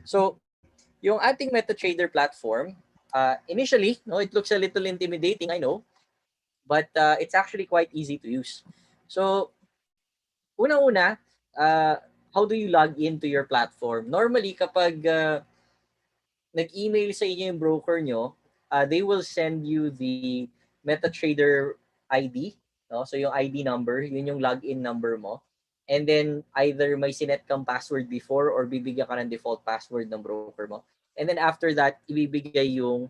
So, yung ating MetaTrader platform, initially, no, it looks a little intimidating, I know, but it's actually quite easy to use. So, una-una, how do you log into your platform? Normally, kapag nag-email sa inyo yung broker nyo, they will send you the MetaTrader ID. No? So yung ID number, yun yung login number mo. And then either may sinet kang password before or bibigyan ka ng default password ng broker mo. And then after that, ibibigay yung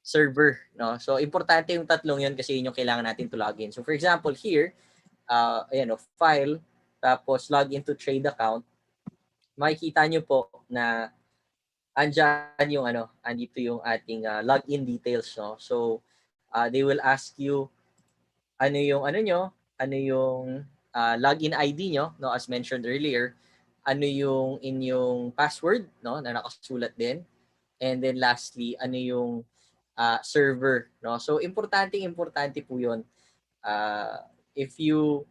server. No? So importante yung tatlong yun kasi yun yung kailangan natin to login. So for example, here, ayan, file, tapos log into trade account, makikita nyo po na andyan yung andito yung ating login details, no. So they will ask you ano yung ano yung login ID nyo, no, as mentioned earlier, ano yung inyong password, no, na nakasulat din. And then lastly, ano yung server, no. So importante po 'yon. If you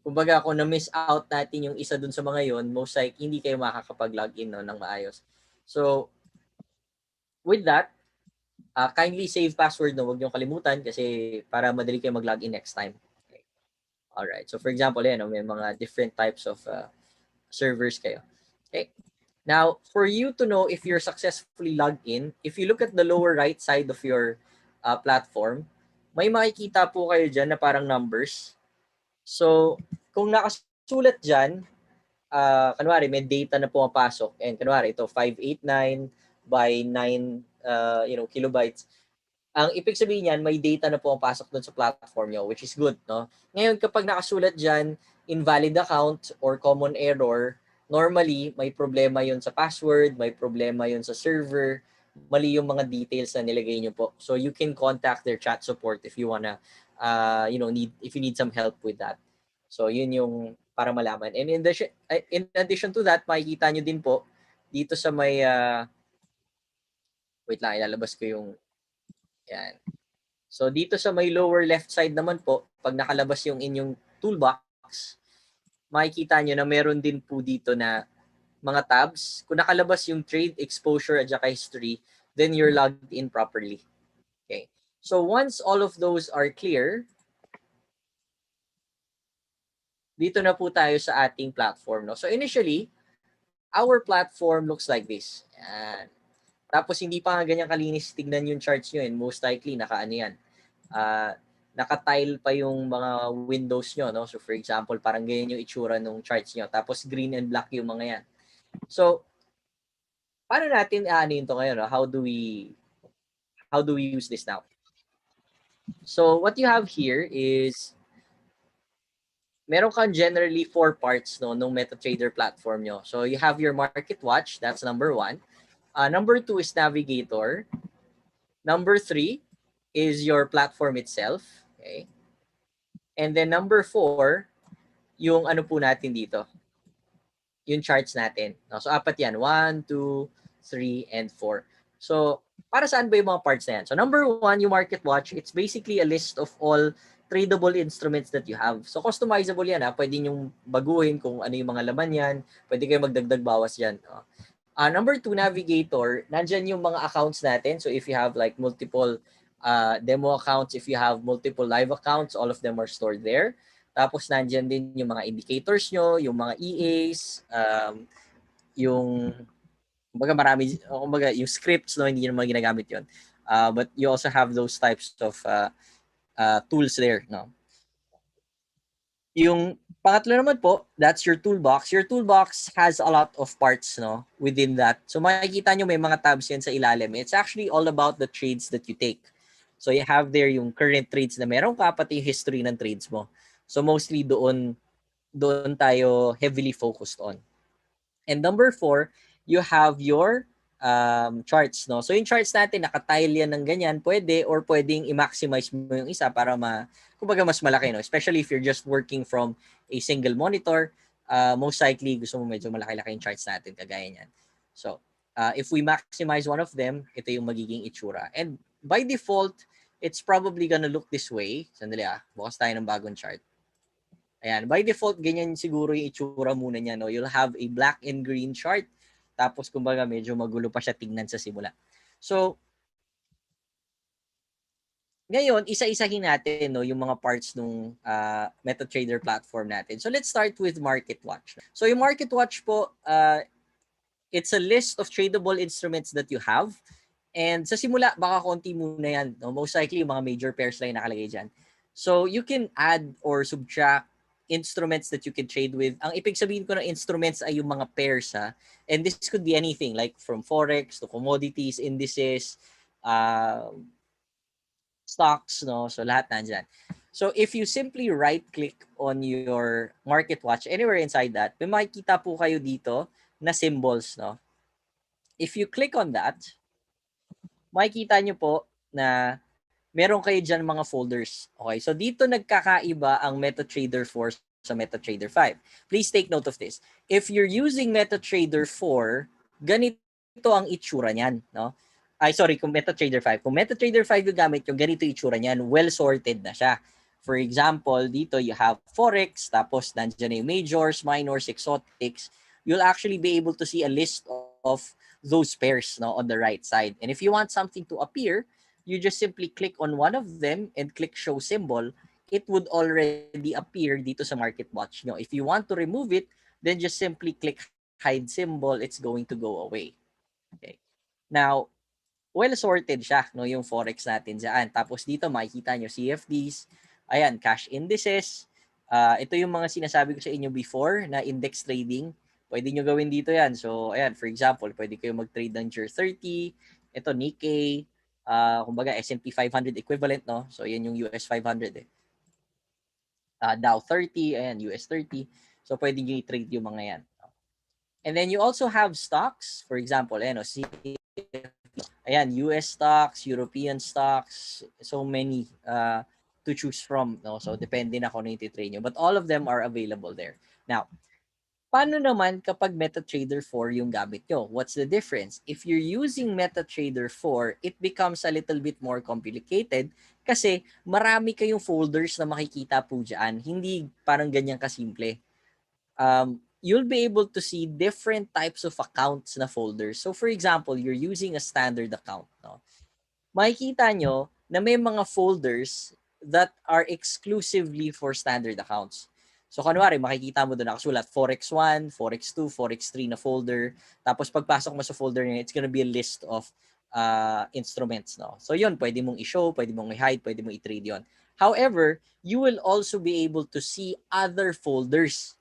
kumbaga kung na-miss out natin yung isa dun sa mga yon, most likely hindi kayo makakapag-login, no, ng maayos. So with that, kindly save password, no, huwag niyong kalimutan kasi para madali kayo mag-login next time. Okay. Alright. So for example, yan, no, may mga different types of servers kayo. Okay. Now, for you to know if you're successfully logged in, if you look at the lower right side of your platform, may makikita po kayo dyan na parang numbers. So, kung nakasulat dyan, kunwari may data na pumapasok, and kunwari ito 589 by 9 kilobytes, ang ibig sabihin niyan, may data na pumapasok doon sa platform nyo, which is good, no? Ngayon, kapag nakasulat dyan, invalid account or common error, normally, may problema yun sa password, may problema yun sa server, mali yung mga details na nilagay nyo po. So, you can contact their chat support if you wanna, if you need some help with that. So, yun yung para malaman. And in addition to that, makikita nyo din po, dito sa may, wait lang, ilalabas ko yung, yan. So dito sa may lower left side naman po, pag nakalabas yung inyong toolbox, makikita nyo na meron din po dito na mga tabs. Kung nakalabas yung trade, exposure, at saka history, then you're logged in properly. Okay. So once all of those are clear, dito na po tayo sa ating platform. No? So initially, our platform looks like this. Yan. Tapos hindi pa nga ganyan kalinis tignan yung charts nyo, and most likely nakaano yan. Naka-tile pa yung mga windows nyo, no? So for example, parang ganyan yung itsura ng charts nyo. Tapos green and black yung mga yan. So, paano natin aanin to ngayon? No? How do we use this now? So, what you have here is meron kang generally 4 parts, no, ng MetaTrader platform nyo. So, you have your market watch, that's number 1. Number 2 is navigator. Number 3 is your platform itself. Okay. And then number 4, yung ano po natin dito, yung charts natin. No? So, 4 yan. 1, 2, 3, and 4. So, para saan ba yung mga parts na yan? So, number 1, yung market watch, it's basically a list of all tradable instruments that you have. So, customizable yan. Pwede nyong baguhin kung ano yung mga laman yan. Pwede kayo magdagdag bawas yan. Number 2, navigator, nandyan yung mga accounts natin. So, if you have like multiple demo accounts, if you have multiple live accounts, all of them are stored there. Tapos nandyan din yung mga indicators nyo, yung mga EAs, yung kumbaga yung scripts, no, hindi naman ginagamit yun. But you also have those types of tools there, no. Yung pangatlo naman po, that's your toolbox. Your toolbox has a lot of parts, no, within that. So makikita nyo may mga tabs yan sa ilalim. It's actually all about the trades that you take. So you have there yung current trades na meron ka, pati yung history ng trades mo. So mostly doon tayo heavily focused on. And number 4, you have your charts, no? So yung charts natin, nakatile yan ng ganyan, pwede or pwedeng i-maximize mo yung isa para kumbaga mas malaki, no? Especially if you're just working from a single monitor, most likely gusto mo medyo malaki-laki yung charts natin, kagaya niyan. So, if we maximize one of them, ito yung magiging itsura. And by default, it's probably gonna look this way. Sandali bukas tayo ng bagong chart. Ayan, by default, ganyan siguro yung itsura muna niya, no? You'll have a black and green chart. Tapos kumbaga medyo magulo pa siya tingnan sa simula. So, ngayon, isa-isahin natin no, yung mga parts ng MetaTrader platform natin. So let's start with Market Watch. So yung Market Watch po, it's a list of tradable instruments that you have. And sa simula, baka konti muna yan. No? Most likely, yung mga major pairs lang yung nakalagay dyan. So you can add or subtract instruments that you can trade with. Ang ibig sabihin ko ng instruments ay yung mga pairs. Ha? And this could be anything like from forex to commodities, indices, stocks, no? So lahat nandyan. So if you simply right-click on your market watch, anywhere inside that, may makikita po kayo dito na symbols, no? If you click on that, makikita nyo po na meron kayo dyan mga folders. Okay, so dito nagkakaiba ang MetaTrader 4 sa MetaTrader 5. Please take note of this. If you're using MetaTrader 4, ganito ang itsura niyan, no? Ay, sorry, kung MetaTrader 5. Kung MetaTrader 5 yung gamit yung ganito itsura niyan, well sorted na siya. For example, dito you have Forex, tapos nandiyan na yung majors, minors, exotics. You'll actually be able to see a list of those pairs, no, on the right side. And if you want something to appear, you just simply click on one of them and click show symbol. It would already appear dito sa market watch nyo. If you want to remove it, then just simply click hide symbol. It's going to go away. Okay. Now, well sorted siya, no, yung forex natin diyan. Tapos dito makikita nyo CFDs, ayan, cash indices. Ito yung mga sinasabi ko sa inyo before na index trading. Pwede nyo gawin dito yan. So, ayan, for example, pwede kayo mag-trade ng JER 30, ito Nikkei, kumbaga S&P 500 equivalent, no? So, yan yung US 500 eh. Dow 30, ayan, US 30. So, pwede nyo i-trade yung mga yan. And then you also have stocks. For example, ayan, ayan, US stocks, European stocks, so many to choose from. No? So, depende na kung ano yung titrade nyo. But all of them are available there. Now, paano naman kapag MetaTrader 4 yung gamit nyo? What's the difference? If you're using MetaTrader 4, it becomes a little bit more complicated kasi marami kayong folders na makikita po dyan. Hindi parang ganyan kasimple. You'll be able to see different types of accounts na folders. So for example, you're using a standard account. No? Makikita nyo na may mga folders that are exclusively for standard accounts. So kunwari, makikita mo doon nakasulat Forex 1, Forex 2, Forex 3 na folder. Tapos pagpasok mo sa folder niya, it's gonna be a list of instruments. No? So yun, pwede mong i-show, pwede mong i-hide, pwede mong i-trade yun. However, you will also be able to see other folders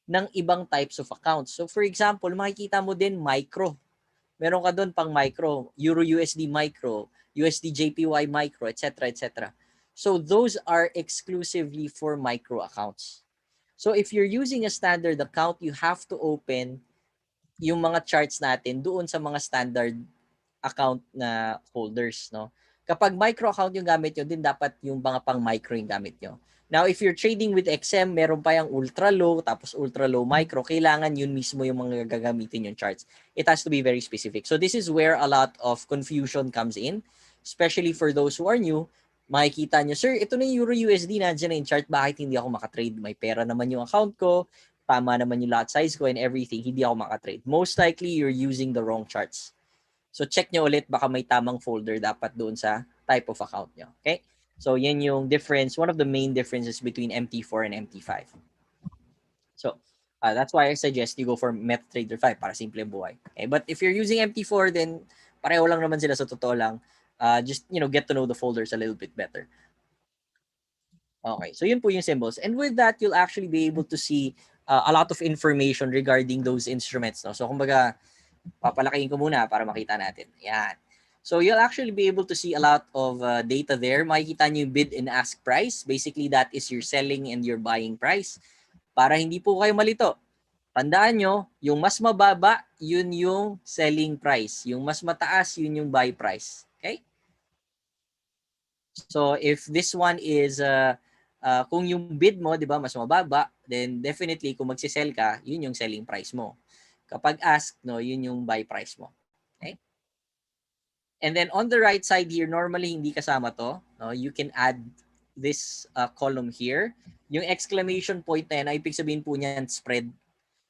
ng ibang types of accounts. So for example, makikita mo din micro. Meron ka doon pang micro, Euro USD micro, USD JPY micro, etc., etc. So those are exclusively for micro accounts. So if you're using a standard account, you have to open yung mga charts natin doon sa mga standard account na folders, no? Kapag micro account yung gamit nyo, din dapat yung mga pang micro yung gamit nyo. Now, if you're trading with XM, meron pa yung ultra low, tapos ultra low micro, kailangan yun mismo yung mga gagamitin yung charts. It has to be very specific. So this is where a lot of confusion comes in, especially for those who are new. Makikita nyo, sir, ito na yung Euro USD, nandiyan na yung chart, bakit hindi ako makatrade? May pera naman yung account ko, tama naman yung lot size ko and everything, hindi ako makatrade. Most likely, you're using the wrong charts. So check nyo ulit, baka may tamang folder dapat doon sa type of account nyo. Okay? So yan yung difference, one of the main differences between MT4 and MT5. So that's why I suggest you go for MetaTrader 5 para simple buhay. Okay? But if you're using MT4, then pareho lang naman sila sa totoo lang. Just, get to know the folders a little bit better. Okay, so yun po yung symbols. And with that, you'll actually be able to see a lot of information regarding those instruments. No? So kumbaga, papalakihin ko muna para makita natin. Yan. So you'll actually be able to see a lot of data there. Makikita nyo yung bid and ask price. Basically, that is your selling and your buying price. Para hindi po kayo malito. Tandaan nyo, yung mas mababa, yun yung selling price. Yung mas mataas, yun yung buy price. Okay? So if this one is, kung yung bid mo, di ba, mas mababa, then definitely kung magsisell ka, yun yung selling price mo. Kapag ask, no, yun yung buy price mo. Okay? And then on the right side here, normally hindi kasama to. No? You can add this column here. Yung exclamation point na yan, ay ibig sabihin po niyan spread.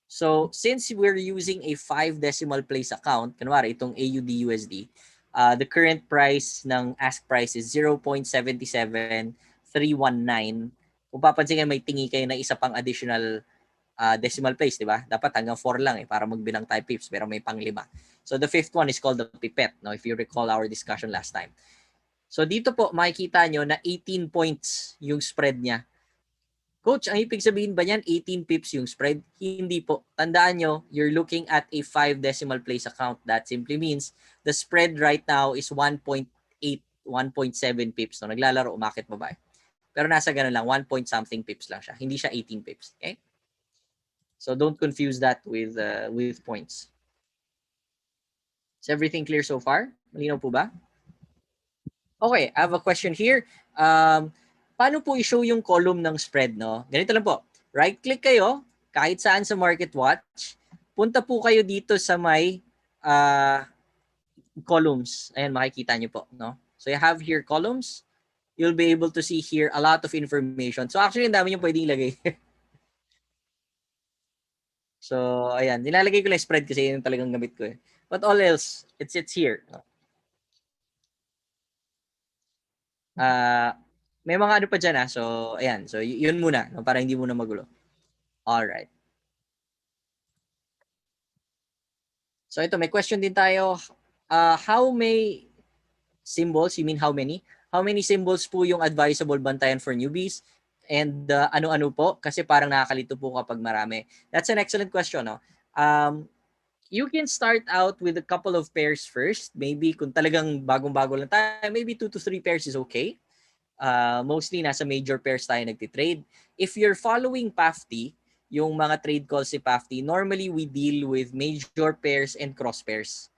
So since we're using a 5 decimal place account, kunwari itong AUD USD, the current price ng ask price is 0.77319. Kung papansin kayo, may tingi kayo na isa pang additional decimal place, di ba? Dapat hanggang 4 lang para magbilang tayo pips, pero may pang 5. So the fifth one is called the pipette, no? If you recall our discussion last time. So dito po makikita nyo na 18 points yung spread niya. Coach, ang ibig sabihin ba niyan 18 pips yung spread? Hindi po. Tandaan nyo, you're looking at a 5 decimal place account. That simply means the spread right now is 1.8, 1.7 pips. No, naglalaro, umakit ba ba? Pero nasa ganun lang, 1 point something pips lang siya. Hindi siya 18 pips. Okay? So don't confuse that with points. Is everything clear so far? Malinaw po ba? Okay, I have a question here. Paano po i-show yung column ng spread, no? Ganito lang po. Right-click kayo, kahit saan sa Market Watch. Punta po kayo dito sa may columns. Ayan, makikita nyo po, no? So you have here columns. You'll be able to see here a lot of information. So actually, ang dami nyo pwedeng ilagay. So, ayan. Nilalagay ko lang spread kasi yun talagang gamit ko eh. But all else, it's here. May mga ano pa dyan So, ayan. So, yun muna. No? Para hindi muna magulo. Alright. So, ito. May question din tayo. How may symbols? You mean how many? How many symbols po yung advisable bantayan for newbies? And ano-ano po? Kasi parang nakakalito po kapag marami. That's an excellent question. No? You can start out with a couple of pairs first. Maybe kung talagang bagong-bago lang tayo, maybe 2 to 3 pairs is okay. Mostly nasa major pairs tayo nagtitrade. If you're following PAFTI, yung mga trade calls si PAFTI, normally we deal with major pairs and cross pairs.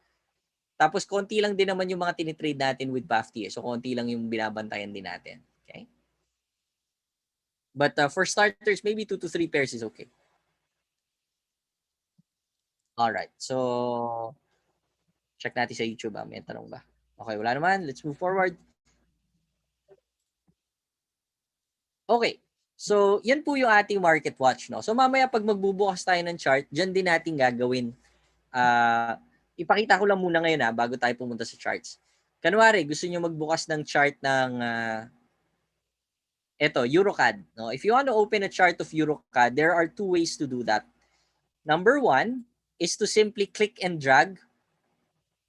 Tapos konti lang din naman yung mga tinitrade natin with PAFTI. So konti lang yung binabantayan din natin. Okay? But for starters, maybe 2 to 3 pairs is okay. Alright. So, check natin sa YouTube. May tanong ba? Okay, wala naman. Let's move forward. Okay. So, yan po yung ating market watch. No? So, mamaya pag magbubukas tayo ng chart, dyan din natin gagawin. Ipakita ko lang muna ngayon bago tayo pumunta sa charts. Kanwari, gusto nyo magbukas ng chart ng EuroCAD. No? If you want to open a chart of EuroCAD, there are 2 ways to do that. Number 1 is to simply click and drag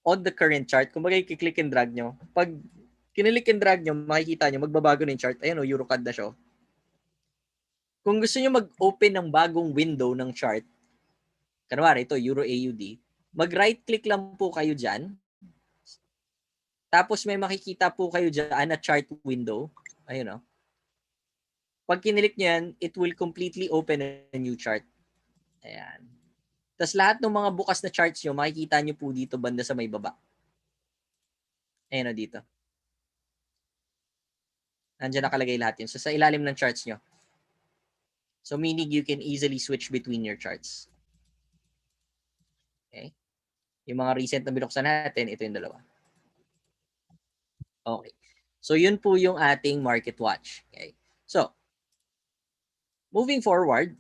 on the current chart. Kung bagay i-click and drag nyo, pag kinilik and drag nyo, makikita nyo, magbabago na yung chart. Ayan EuroCAD na siya. Kung gusto nyo mag-open ng bagong window ng chart, kanwari ito, Euro AUD, mag-right click lang po kayo dyan. Tapos may makikita po kayo dyan na chart window. Ayun o. Pag kinilik nyo yan, it will completely open a new chart. Ayan. Tapos lahat ng mga bukas na charts nyo, makikita nyo po dito banda sa may baba. Ayan o dito. Nandiyan nakalagay lahat yun. So sa ilalim ng charts nyo. So meaning you can easily switch between your charts. Okay. Yung mga recent na binuksan natin, ito yung dalawa. Okay. So yun po yung ating market watch. Okay. So, moving forward,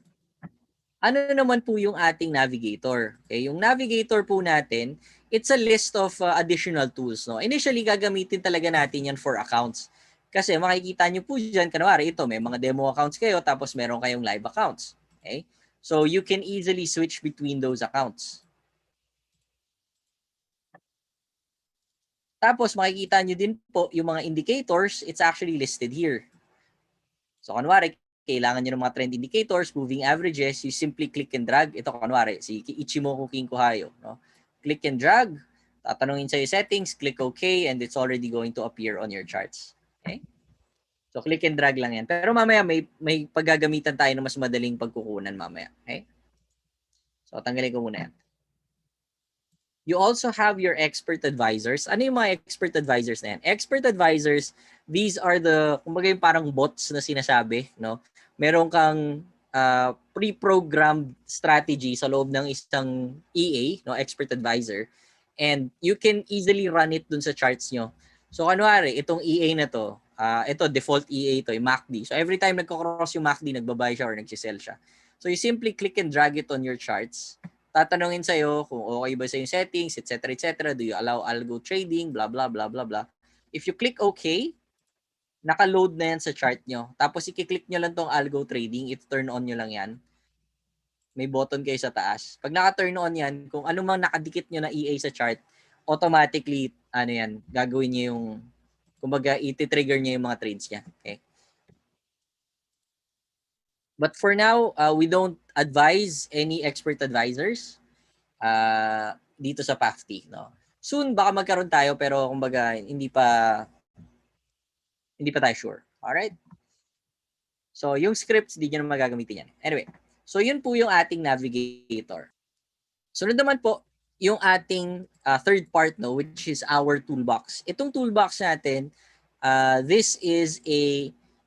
ano naman po yung ating navigator? Okay, yung navigator po natin, it's a list of additional tools. No? Initially, gagamitin talaga natin yan for accounts. Kasi makikita nyo po dyan, kanwari ito, may mga demo accounts kayo, tapos meron kayong live accounts. Okay? So, you can easily switch between those accounts. Tapos, makikita nyo din po yung mga indicators, it's actually listed here. So, kanwari, kailangan nyo ng mga trend indicators, moving averages, you simply click and drag. Ito, kanwari, si Ichimoku King Kuhayo. No? Click and drag, tatanungin sa'yo settings, click OK, and it's already going to appear on your charts. Okay? So, click and drag lang yan. Pero mamaya, may paggagamitan tayo na mas madaling pagkukunan mamaya. Okay? So, tanggalin ko muna yan. You also have your expert advisors. Ano yung mga expert advisors na yan? Expert advisors, these are the, kumbaga yung parang bots na sinasabi, no? Meron kang pre-programmed strategy sa loob ng isang EA, no, expert advisor, and you can easily run it dun sa charts nyo. So, kanwari, itong EA na to, ito, default EA ito, yung MACD. So, every time nagko-cross yung MACD, nagbabay siya or nagsisell siya. So you simply click and drag it on your charts. Tatanungin sa'yo kung okay ba sa yung settings, etc. etc. Do you allow algo trading, blah, blah, blah, blah, blah. If you click OK, naka-load na yan sa chart nyo. Tapos i-click nyo lang tong algo trading, i-turn on nyo lang yan. May button kayo sa taas. Pag naka-turn on yan, kung ano mang nakadikit nyo na EA sa chart, automatically, ano yan, gagawin nyo yung, kumbaga, iti-trigger nyo yung mga trades niya. Okay? But for now, we don't advise any expert advisors dito sa PAFTI. No? Soon, baka magkaroon tayo, pero kumbaga, hindi pa tayo sure. Alright? So, yung scripts, di nyo na magagamitin yan. Anyway, so yun po yung ating navigator. Sunod naman po, yung ating third part, no, which is our toolbox. Itong toolbox natin, this is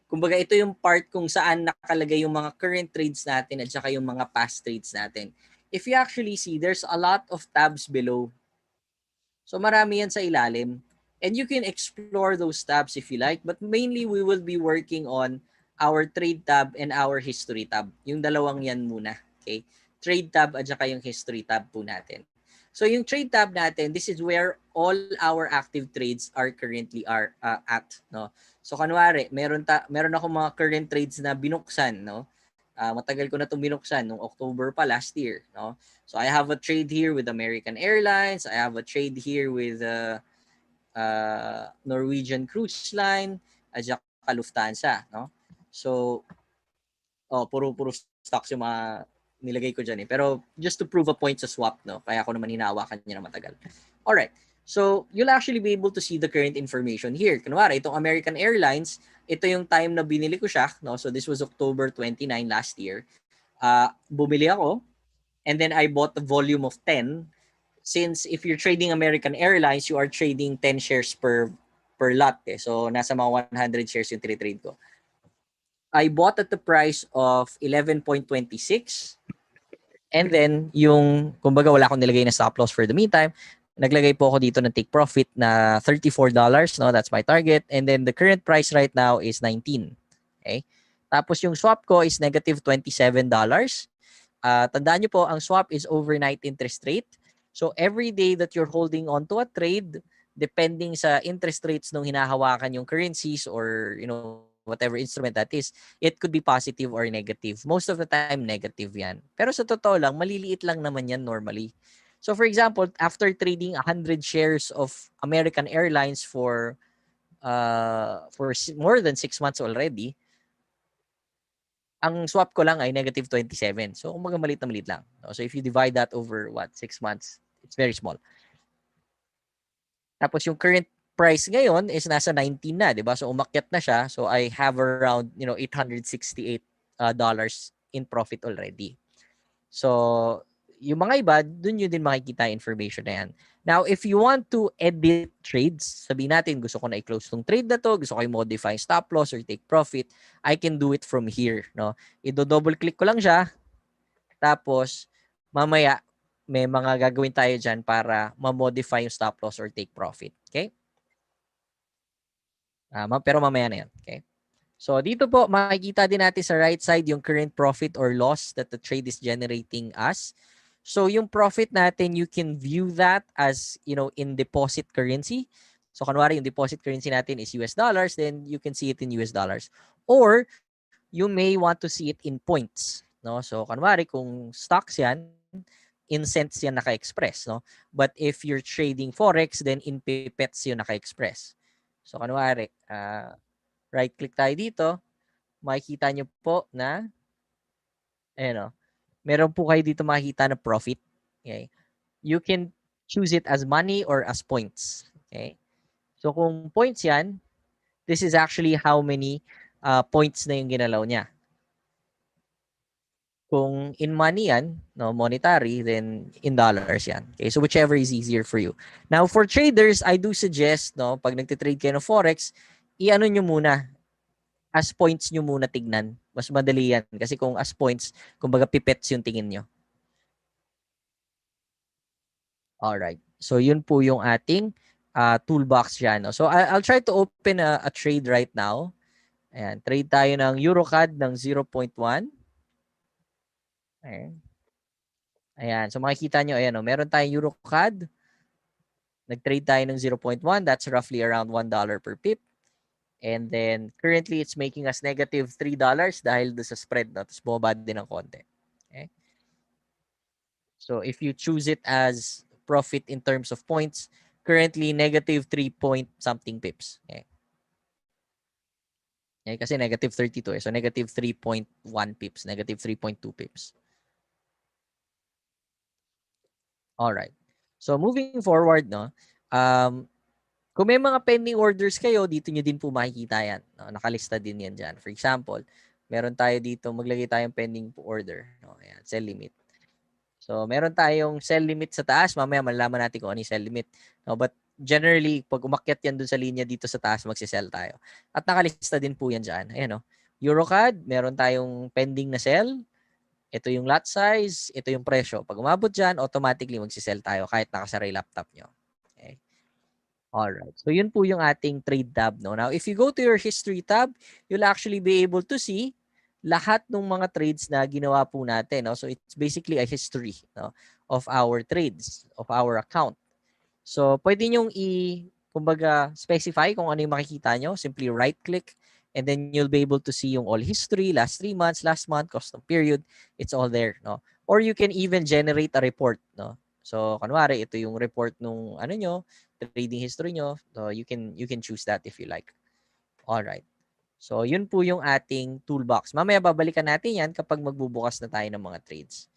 kumbaga ito yung part kung saan nakalagay yung mga current trades natin at saka yung mga past trades natin. If you actually see, there's a lot of tabs below. So marami yan sa ilalim. And you can explore those tabs if you like. But mainly, we will be working on our trade tab and our history tab. Yung dalawang yan muna. Okay? Trade tab at saka yung history tab po natin. So yung trade tab natin, this is where all our active trades are currently at. No? So kanwari, meron ako mga current trades na binuksan. No? Matagal ko na itong binuksan noong October pa last year. No? So I have a trade here with American Airlines. I have a trade here with Norwegian Cruise Line at saka Lufthansa. No? So, puro stocks yung mga nilagay ko dyan eh. Pero just to prove a point sa swap, no? Kaya ako naman hinahawakan niya na matagal. Alright. So, you'll actually be able to see the current information here. Kunwari, itong American Airlines, ito yung time na binili ko siya. No? So, this was October 29 last year. Bumili ako. And then I bought the volume of 10. Since if you're trading American Airlines, you are trading 10 shares per lot. Eh. So, nasa mga 100 shares yung trade ko. I bought at the price of 11.26. And then, kumbaga wala akong nilagay na stop loss for the meantime. Naglagay po ako dito ng take profit na $34. No, that's my target. And then, the current price right now is 19. Okay? Tapos, yung swap ko is negative $27. Tandaan nyo po, ang swap is overnight interest rate. So, every day that you're holding on to a trade, depending sa interest rates nung hinahawakan yung currencies or, whatever instrument that is, it could be positive or negative. Most of the time, negative yan. Pero sa totoo lang, maliliit lang naman yan normally. So, for example, after trading 100 shares of American Airlines for more than 6 months already, ang swap ko lang ay negative 27. So, kumbaga maliit na maliit lang. So, if you divide that over 6 months, it's very small. Tapos yung current price ngayon is nasa 19 na, 'di ba? So umakyat na siya. So I have around, $868 in profit already. So yung mga iba, dun yun din makikita information na yan. Now, if you want to edit trades, sabihin natin, gusto ko na i-close tong trade na to, gusto ko i-modify stop loss or take profit, I can do it from here. No? I-double click ko lang siya. Tapos, mamaya, may mga gagawin tayo dyan para ma-modify yung stop loss or take profit. Okay? Pero mamaya na yan. Okay? So, dito po, makikita din natin sa right side yung current profit or loss that the trade is generating us. So, yung profit natin, you can view that as, in deposit currency. So, kanwari, yung deposit currency natin is US dollars, then you can see it in US dollars. Or, you may want to see it in points. No? So, kanwari, kung stocks yan, in cents yan naka-express. No? But if you're trading Forex, then in pipettes yun naka-express. So, kanwari, right-click tayo dito, makikita nyo po na, meron po kayo dito makikita na profit. Okay? You can choose it as money or as points. Okay? So, kung points yan, this is actually how many points na yung ginalaw niya. Kung in money yan, monetary, then in dollars yan. Okay, so whichever is easier for you. Now, for traders, I do suggest, pag nagtitrade kayo ng Forex, i-ano nyo muna, as points nyo muna tignan. Mas madali yan. Kasi kung as points, kumbaga pipets yung tingin nyo. Alright. So, yun po yung ating toolbox dyan. No? So, I'll try to open a trade right now. Ayan, trade tayo ng EuroCAD ng 0.1. Ayan. Ayan. So makikita nyo, ayan, meron tayong EuroCAD. Nag-trade tayo ng 0.1. That's roughly around $1 per pip. And then currently it's making us negative $3 dahil do sa spread. No? Tapos bumaba din ng konti. Okay? So if you choose it as profit in terms of points, currently negative 3 point something pips. Okay? Okay, kasi negative 32 eh. So negative 3.1 pips, negative 3.2 pips. All right. So moving forward, no, kung may mga pending orders kayo, dito nyo din po makikita yan. No? Nakalista din yan dyan. For example, meron tayo dito, maglagay tayong pending order. No? Ayan, sell limit. So meron tayong sell limit sa taas. Mamaya malalaman natin kung ano yung sell limit. No? But generally, pag umakyat yan dun sa linya dito sa taas, magsisell tayo. At nakalista din po yan dyan. Ayan, no? EuroCAD, meron tayong pending na sell. Ito yung lot size, ito yung presyo. Pag umabot dyan, automatically magsisell tayo kahit nakasara yung laptop nyo. Okay. Alright. So yun po yung ating trade tab. No? Now, if you go to your history tab, you'll actually be able to see lahat ng mga trades na ginawa po natin. No? So it's basically a history, no, of our trades, of our account. So pwede nyong kumbaga, specify kung ano yung makikita nyo. Simply right-click and then you'll be able to see yung all history, last 3 months, last month, custom period. It's all there. No? Or you can even generate a report. No? So, kunwari, ito yung report nung ano nyo, trading history nyo. So, you can choose that if you like. All right. So, yun po yung ating toolbox. Mamaya babalikan natin yan kapag magbubukas na tayo ng mga trades.